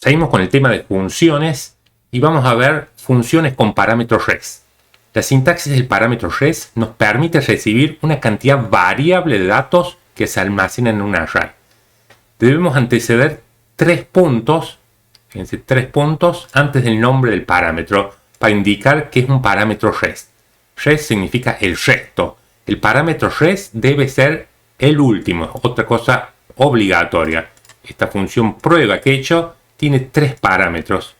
Seguimos con el tema de funciones y vamos a ver funciones con parámetros res. La sintaxis del parámetro res nos permite recibir una cantidad variable de datos que se almacenan en un array. Debemos anteceder 3 puntos, fíjense, 3 puntos antes del nombre del parámetro para indicar que es un parámetro res. Res significa el resto. El parámetro res debe ser el último, otra cosa obligatoria. Esta función prueba que he hecho tiene 3 parámetros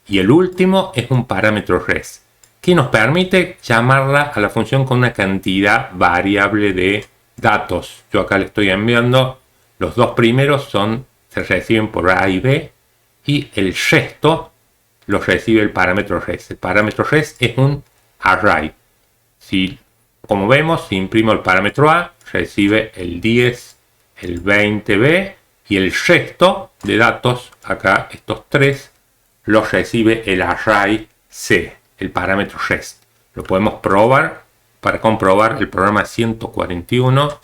y el último es un parámetro res que nos permite llamarla a la función con una cantidad variable de datos. Yo acá le estoy enviando los 2 primeros se reciben por A y B y el resto los recibe el parámetro res. El parámetro res es un array. Como vemos, si imprimo el parámetro A, recibe el 10, el 20B y el resto de datos, acá estos 3, los recibe el array C, el parámetro res. Lo podemos probar para comprobar el programa 141.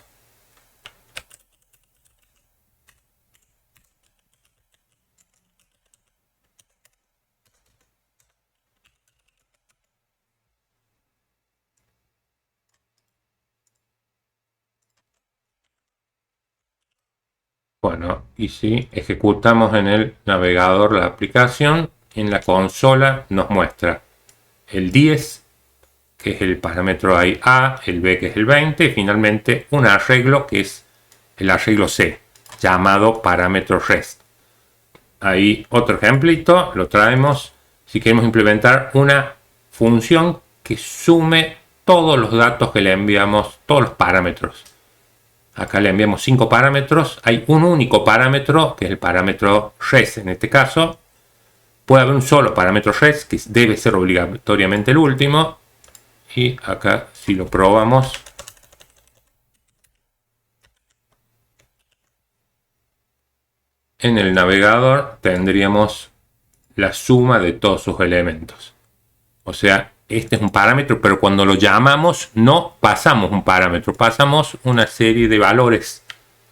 Bueno, y si ejecutamos en el navegador la aplicación, en la consola nos muestra el 10, que es el parámetro ahí A, el B, que es el 20, y finalmente un arreglo que es el arreglo C, llamado parámetro res. Ahí otro ejemplito, lo traemos si queremos implementar una función que sume todos los datos que le enviamos, todos los parámetros. Acá le enviamos 5 parámetros, hay un único parámetro, que es el parámetro res en este caso. Puede haber un solo parámetro res, que debe ser obligatoriamente el último. Y acá, si lo probamos, en el navegador tendríamos la suma de todos sus elementos. O sea, este es un parámetro, pero cuando lo llamamos no pasamos un parámetro, pasamos una serie de valores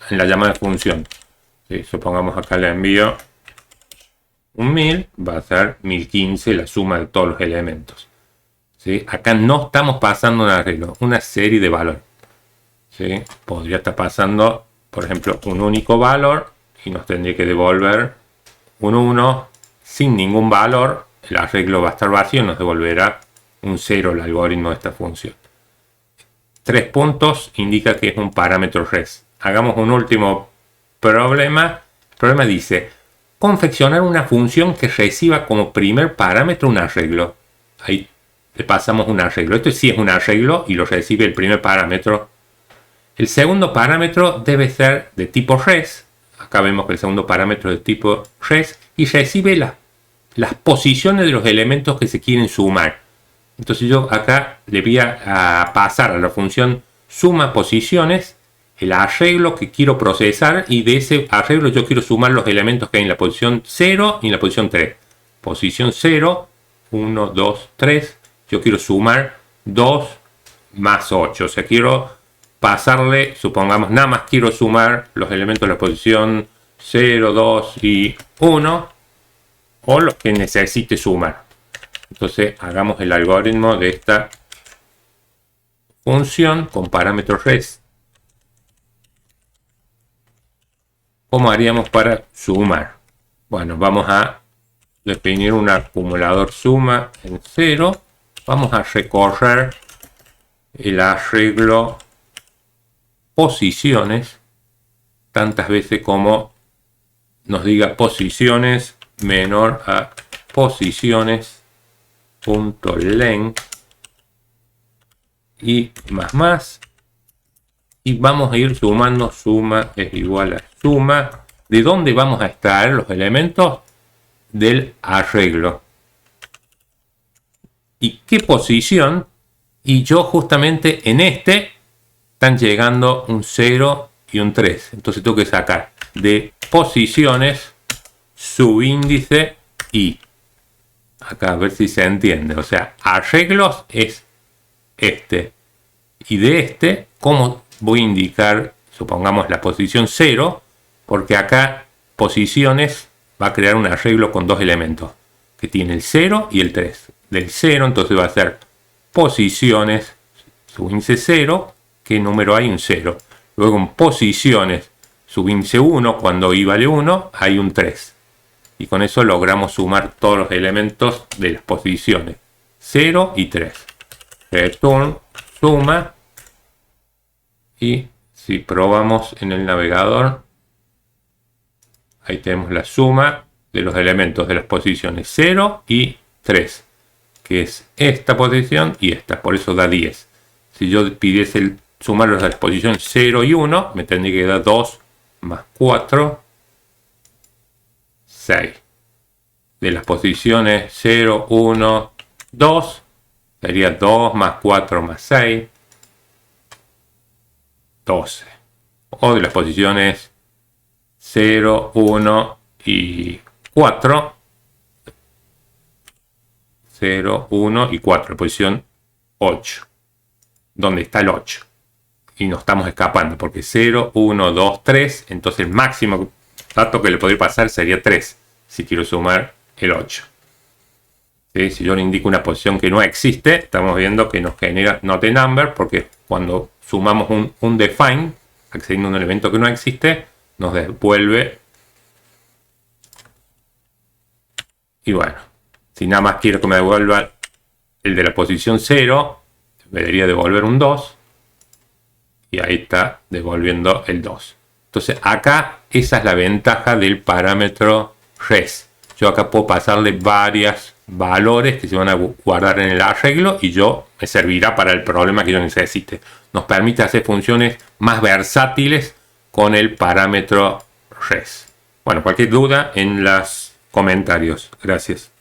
en la llamada función. ¿Sí? Supongamos acá le envío un 1000, va a ser 1015 la suma de todos los elementos. ¿Sí? Acá no estamos pasando un arreglo, una serie de valores. ¿Sí? Podría estar pasando, por ejemplo, un único valor y nos tendría que devolver un 1 sin ningún valor. El arreglo va a estar vacío y nos devolverá un 0 el algoritmo de esta función. 3 puntos indica que es un parámetro res. Hagamos un último problema. El problema dice confeccionar una función que reciba como primer parámetro un arreglo. Ahí le pasamos un arreglo. Esto sí es un arreglo y lo recibe el primer parámetro. El segundo parámetro debe ser de tipo res. Acá vemos que el segundo parámetro es de tipo res y recibe las posiciones de los elementos que se quieren sumar. Entonces yo acá le voy a pasar a la función suma posiciones el arreglo que quiero procesar y de ese arreglo yo quiero sumar los elementos que hay en la posición 0 y en la posición 3. Posición 0, 1, 2, 3. Yo quiero sumar 2 más 8. O sea, quiero pasarle, supongamos, nada más quiero sumar los elementos de la posición 0, 2 y 1 o los que necesite sumar. Entonces hagamos el algoritmo de esta función con parámetros res. ¿Cómo haríamos para sumar? Bueno, vamos a definir un acumulador suma en 0. Vamos a recorrer el arreglo posiciones tantas veces como nos diga posiciones menor a posiciones.len y más y vamos a ir sumando. Suma es igual a suma. ¿De dónde vamos a extraer los elementos? Del arreglo. ¿Y qué posición? Y yo justamente en este están llegando un 0 y un 3. Entonces tengo que sacar de posiciones subíndice i. Acá a ver si se entiende. O sea, arreglos es este. Y de este, ¿cómo voy a indicar, supongamos, la posición 0? Porque acá posiciones va a crear un arreglo con dos elementos, que tiene el 0 y el 3. Del 0, entonces va a ser posiciones, subíndice 0, ¿qué número hay? Un 0. Luego en posiciones, subíndice 1, cuando i vale 1, hay un 3. Y con eso logramos sumar todos los elementos de las posiciones 0 y 3. Return, suma. Y si probamos en el navegador, ahí tenemos la suma de los elementos de las posiciones 0 y 3, que es esta posición y esta, por eso da 10. Si yo pidiese sumar los de las posiciones 0 y 1, me tendría que dar 2 más 4, 6. De las posiciones 0, 1, 2, sería 2 más 4 más 6, 12. O de las posiciones 0, 1 y 4, 0, 1 y 4, posición 8, donde está el 8. Y nos estamos escapando porque 0, 1, 2, 3, entonces el máximo dato que le podría pasar sería 3, si quiero sumar el 8. ¿Sí? Si yo le indico una posición que no existe, estamos viendo que nos genera not a number, porque cuando sumamos un define, accediendo a un elemento que no existe, nos devuelve. Y bueno, si nada más quiero que me devuelva el de la posición 0, me debería devolver un 2. Y ahí está devolviendo el 2. Entonces acá esa es la ventaja del parámetro res. Yo acá puedo pasarle varios valores que se van a guardar en el arreglo y me servirá para el problema que yo necesite. Nos permite hacer funciones más versátiles con el parámetro res. Bueno, cualquier duda en los comentarios. Gracias.